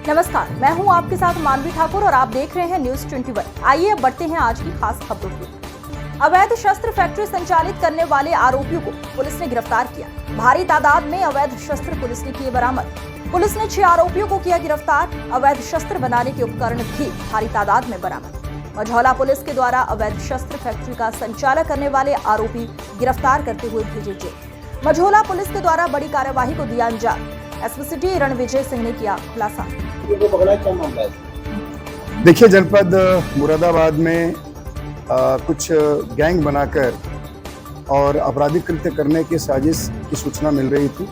नमस्कार, मैं हूं आपके साथ मानवी ठाकुर और आप देख रहे हैं न्यूज 21। आइए अब बढ़ते हैं आज की खास खबरों की। अवैध शस्त्र फैक्ट्री संचालित करने वाले आरोपियों को पुलिस ने गिरफ्तार किया। भारी तादाद में अवैध शस्त्र पुलिस ने किए बरामद। पुलिस ने 6 आरोपियों को किया गिरफ्तार। अवैध शस्त्र बनाने के उपकरण भी भारी तादाद में बरामद। मझौला पुलिस के द्वारा अवैध शस्त्र फैक्ट्री का संचालन करने वाले आरोपी गिरफ्तार करते हुए भेजे जेल। मझौला पुलिस के द्वारा बड़ी कार्यवाही को दिया अंजाम। एसपी सिटी रणविजय सिंह ने किया खुलासा। देखिए, जनपद मुरादाबाद में कुछ गैंग बनाकर और आपराधिक कृत्य करने की साजिश की सूचना मिल रही थी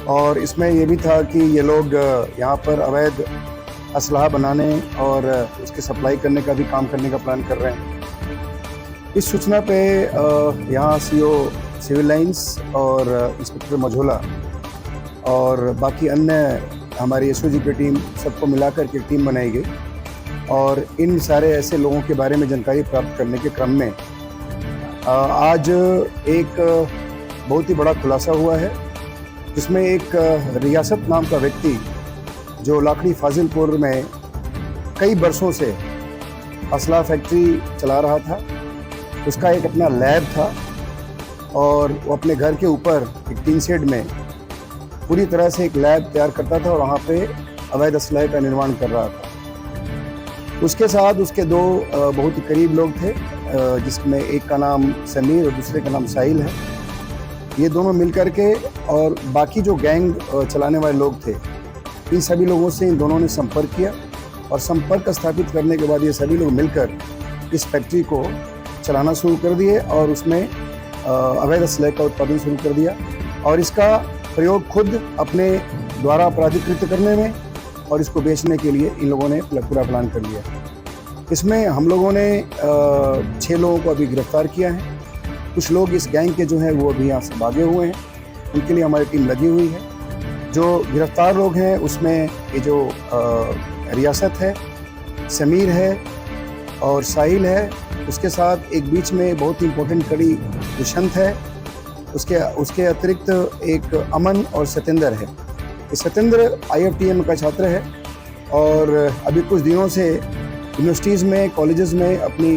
और इसमें ये भी था कि ये लोग यहाँ पर अवैध असलहा बनाने और उसकी सप्लाई करने का भी काम करने का प्लान कर रहे हैं। इस सूचना पे यहाँ सीओ सिविल लाइंस और इंस्पेक्टर मझौला और बाकी अन्य हमारी एसओजी की टीम सबको मिलाकर के टीम बनाई गई और इन सारे ऐसे लोगों के बारे में जानकारी प्राप्त करने के क्रम में आज एक बहुत ही बड़ा खुलासा हुआ है, जिसमें एक रियासत नाम का व्यक्ति जो लाखड़ी फाजिलपुर में कई बरसों से असला फैक्ट्री चला रहा था। उसका एक अपना लैब था और वो अपने घर के ऊपर एक टीन शेड में पूरी तरह से एक लैब तैयार करता था और वहाँ पे अवैध असलहे का निर्माण कर रहा था। उसके साथ उसके 2 बहुत ही करीब लोग थे, जिसमें एक का नाम समीर और दूसरे का नाम साहिल है। ये दोनों मिलकर के और बाकी जो गैंग चलाने वाले लोग थे, इन सभी लोगों से इन दोनों ने संपर्क किया और संपर्क स्थापित करने के बाद ये सभी लोग मिलकर इस फैक्ट्री को चलाना शुरू कर दिए और उसमें अवैध असलहे का उत्पादन शुरू कर दिया और इसका प्रयोग खुद अपने द्वारा आपराधिक कृत्य करने में और इसको बेचने के लिए इन लोगों ने पूरा प्लान कर लिया। इसमें हम लोगों ने 6 लोगों को अभी गिरफ्तार किया है। कुछ लोग इस गैंग के जो हैं वो अभी यहाँ से भागे हुए हैं, उनके लिए हमारी टीम लगी हुई है। जो गिरफ्तार लोग हैं उसमें ये जो रियासत है, समीर है और साहिल है, उसके साथ एक बीच में बहुत इम्पोर्टेंट कड़ी दुष्यंत है, उसके अतिरिक्त एक अमन और सतेंद्र है। सतेंद्र IFTM का छात्र है और अभी कुछ दिनों से यूनिवर्सिटीज़ में, कॉलेजेस में अपनी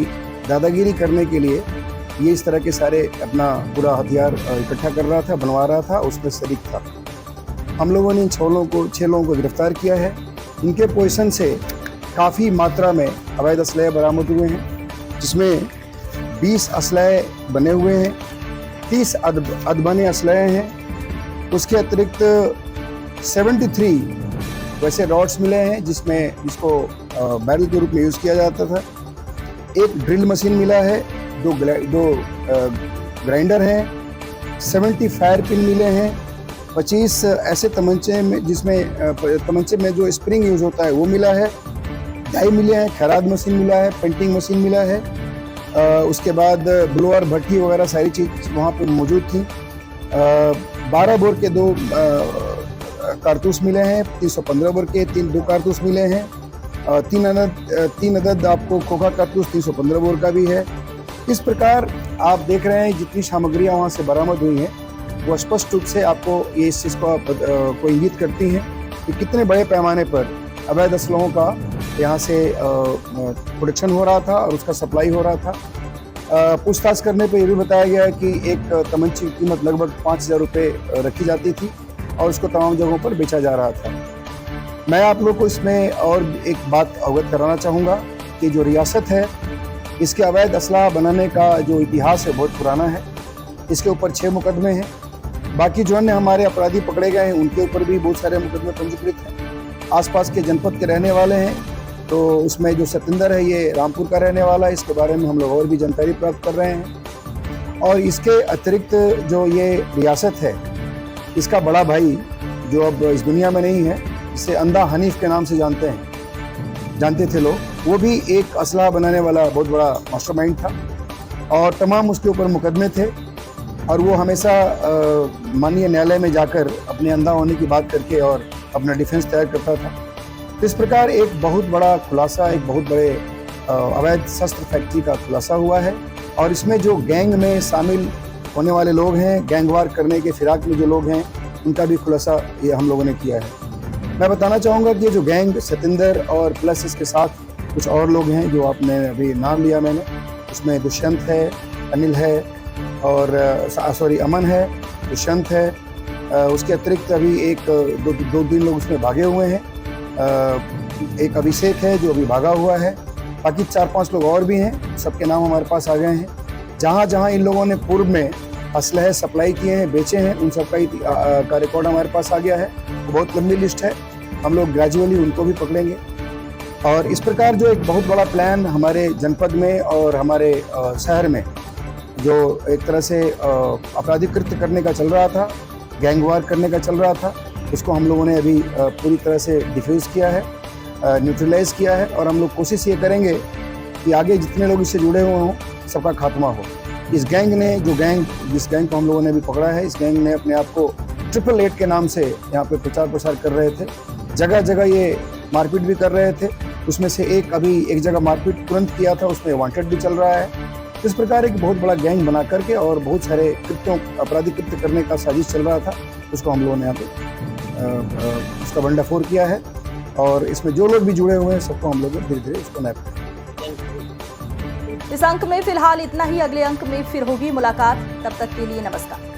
दादागिरी करने के लिए ये इस तरह के सारे अपना पूरा हथियार इकट्ठा कर रहा था, बनवा रहा था, उसमें शरीक था। हम लोगों ने इन 6 लोगों को गिरफ्तार किया है। इनके पोजीशन से काफ़ी मात्रा में अवैध असलहे बरामद हुए हैं, जिसमें 20 असलहे बने हुए हैं, 30 अदबने असलहे हैं। उसके अतिरिक्त 73 वैसे रॉड्स मिले हैं जिसको बैरल के रूप में यूज़ किया जाता था। एक ड्रिल मशीन मिला है, 2 ग्राइंडर हैं, 70 फायर पिन मिले हैं, 25 ऐसे तमंचे में जिसमें तमंचे में जो स्प्रिंग यूज़ होता है वो मिला है, डाई मिले हैं, खैरात मशीन मिला है, पेंटिंग मशीन मिला है। उसके बाद ब्लोअर, भट्टी वगैरह सारी चीज़ वहाँ पे मौजूद थी। 12 बोर के 2 कारतूस मिले हैं, 315 बोर के 2 कारतूस मिले हैं, 3 अदद आपको खोखा कारतूस 315 बोर का भी है। इस प्रकार आप देख रहे हैं जितनी सामग्रियाँ वहाँ से बरामद हुई हैं वो स्पष्ट रूप से आपको ये इस चीज़ को इंगित करती हैं कि कितने बड़े पैमाने पर अवैध असलहों का यहाँ से प्रोडक्शन हो रहा था और उसका सप्लाई हो रहा था। पूछताछ करने पे ये भी बताया गया है कि एक तमंचे की कीमत लगभग 5,000 रुपये रखी जाती थी और उसको तमाम जगहों पर बेचा जा रहा था। मैं आप लोग को इसमें और एक बात अवगत कराना चाहूँगा कि जो रियासत है, इसके अवैध असलहा बनाने का जो इतिहास है बहुत पुराना है। इसके ऊपर 6 मुकदमे हैं। बाकी जो अन्य हमारे अपराधी पकड़े गए हैं उनके ऊपर भी बहुत सारे मुकदमे पंजीकृत हैं। आसपास के जनपद के रहने वाले हैं, तो उसमें जो सतेंद्र है ये रामपुर का रहने वाला है। इसके बारे में हम लोग और भी जानकारी प्राप्त कर रहे हैं। और इसके अतिरिक्त जो ये रियासत है, इसका बड़ा भाई जो अब इस दुनिया में नहीं है, इसे अंधा हनीफ के नाम से जानते थे लोग, वो भी एक असलहा बनाने वाला बहुत बड़ा मास्टरमाइंड था और तमाम उसके ऊपर मुकदमे थे और वो हमेशा माननीय न्यायालय में जाकर अपने अंधा होने की बात करके और अपना डिफेंस तैयार करता था। तो इस प्रकार एक बहुत बड़ा खुलासा, एक बहुत बड़े अवैध शस्त्र फैक्ट्री का खुलासा हुआ है और इसमें जो गैंग में शामिल होने वाले लोग हैं, गैंगवार करने के फिराक में जो लोग हैं, उनका भी खुलासा ये हम लोगों ने किया है। मैं बताना चाहूँगा कि ये जो गैंग सतिंदर और प्लस इसके साथ कुछ और लोग हैं जो आपने अभी नाम लिया मैंने, उसमें दुष्यंत है, अनिल है और सॉरी अमन है, दुष्यंत है। उसके अतिरिक्त अभी दो तीन लोग उसमें भागे हुए हैं। एक अभिषेक है जो अभी भागा हुआ है। बाकी 4-5 लोग और भी हैं, सबके नाम हमारे पास आ गए हैं। जहाँ जहाँ इन लोगों ने पूर्व में असलहे सप्लाई किए हैं, बेचे हैं, उन सब का रिकॉर्ड हमारे पास आ गया है। तो बहुत लंबी लिस्ट है, हम लोग ग्रेजुअली उनको भी पकड़ेंगे। और इस प्रकार जो एक बहुत बड़ा प्लान हमारे जनपद में और हमारे शहर में जो एक तरह से आपराधिक कृत्य करने का चल रहा था, गैंगवार करने का चल रहा था, उसको हम लोगों ने अभी पूरी तरह से डिफ्यूज़ किया है, न्यूट्रलाइज किया है। और हम लोग कोशिश ये करेंगे कि आगे जितने लोग इससे जुड़े हुए हों सबका खात्मा हो। इस गैंग ने जिस गैंग को हम लोगों ने अभी पकड़ा है, इस गैंग ने अपने आप को 888 के नाम से यहाँ पे प्रचार प्रसार कर रहे थे। जगह जगह ये मारपीट भी कर रहे थे। उसमें से एक जगह मारपीट तुरंत किया था, उसमें वांटेड भी चल रहा है। इस प्रकार एक बहुत बड़ा गैंग बना करके और बहुत सारे आपराधिक कृत्य करने का साजिश चल रहा था, उसको हम लोगों ने यहाँ पे उसका भंडाफोड़ किया है। और इसमें जो लोग भी जुड़े हुए हैं सबको हम लोग धीरे धीरे उसको नैप करेंगे। इस अंक में फिलहाल इतना ही। अगले अंक में फिर होगी मुलाकात। तब तक के लिए नमस्कार।